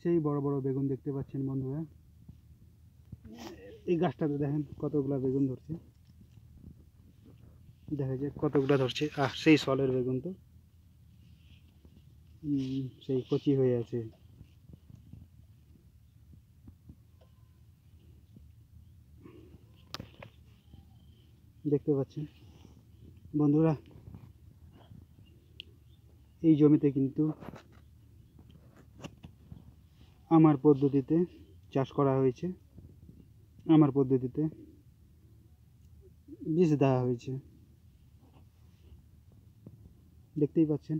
সেই বড় বড় বেগুন দেখতে পাচ্ছেন বন্ধুরা। এই গাছটাতে দেখেন কতগুলা বেগুন ধরছে, দেখা যায় কতগুলা ধরছে। সেই সলের বেগুন তো সেই কচি হয়ে আছে। দেখতে পাচ্ছেন বন্ধুরা, এই জমিতে কিন্তু আমার পদ্ধতিতে চাষ করা হয়েছে, আমার পদ্ধতিতে বীজ দেওয়া হয়েছে। দেখতেই পাচ্ছেন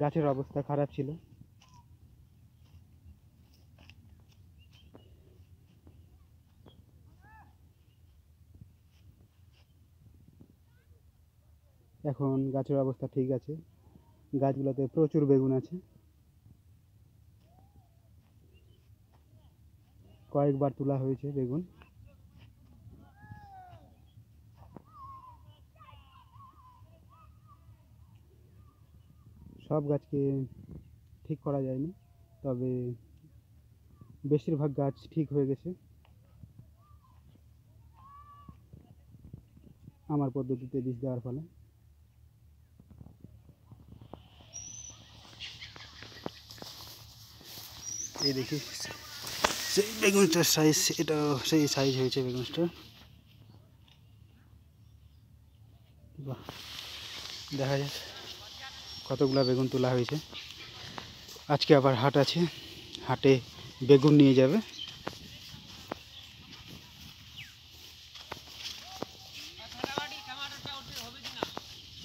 গাছের অবস্থা খারাপ ছিল, এখন গাছের অবস্থা ঠিক আছে। গাছগুলোতে প্রচুর বেগুন আছে, কয়েকবার তোলা হয়েছে বেগুন। সব গাছকে ঠিক করা যায়নি, তবে বেশিরভাগ গাছ ঠিক হয়ে গেছে আমার পদ্ধতিতে বীজ দেওয়ার ফলে। এই দেখি সেই বেগুনটার সাইজ, এটা সেই সাইজ হয়েছে বেগুনটা। বাহ, দেখা যাক কতগুলা বেগুন তোলা হয়েছে। আজকে আবার হাট আছে, হাটে বেগুন নিয়ে যাবে।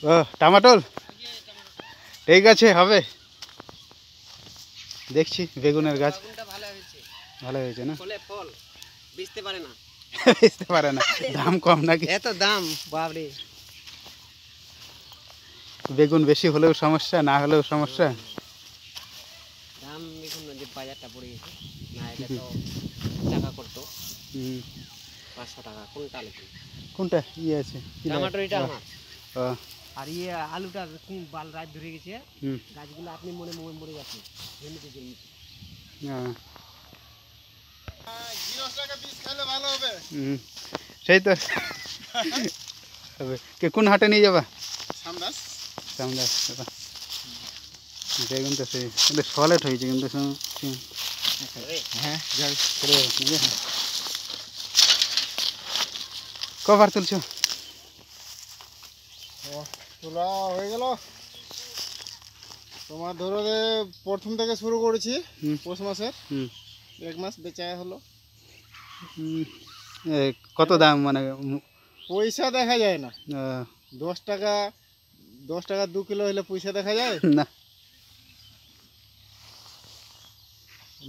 ও টমাটোল, ঠিক আছে হবে। দেখছি বেগুনের গাছ ভালো হয়েছে না, বেচতে পারে না, বেচতে পারে না, দাম কম নাকি? এত দাম বাপরে। বেগুন বেশি হলেও সমস্যা, না হলেও সমস্যা। দাম দেখুন যে বাজারটা পড়ে গেছে না, এটা তো টাকা করতো 500 টাকা কোনটা লিখুন। কোনটা ইয়ে আছে টমেটো এটা আমার, ও আর ইয়ে আলুটা বাল রাত ধরে গেছে, গাছগুলো আপনি মনে মনে মরে যাচ্ছে জমিতে জমিতে। সেই তো হবে। কোন হাটে নিয়ে যাবা? সামদাস। বেগুন তো সেই কিন্তু সলেট হয়েছে, কিন্তু হ্যাঁ কবার তুলছো? তোলা হয়ে গেল তোমার, ধরো যে প্রথম থেকে শুরু করেছি পৌষ মাসের, 1 মাস বেচা হলো। কত দাম মানে? পয়সা দেখা যায় না। 10 টাকা 2 কিলো হলে পয়সা দেখা যায় না।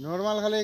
নর্মাল খালি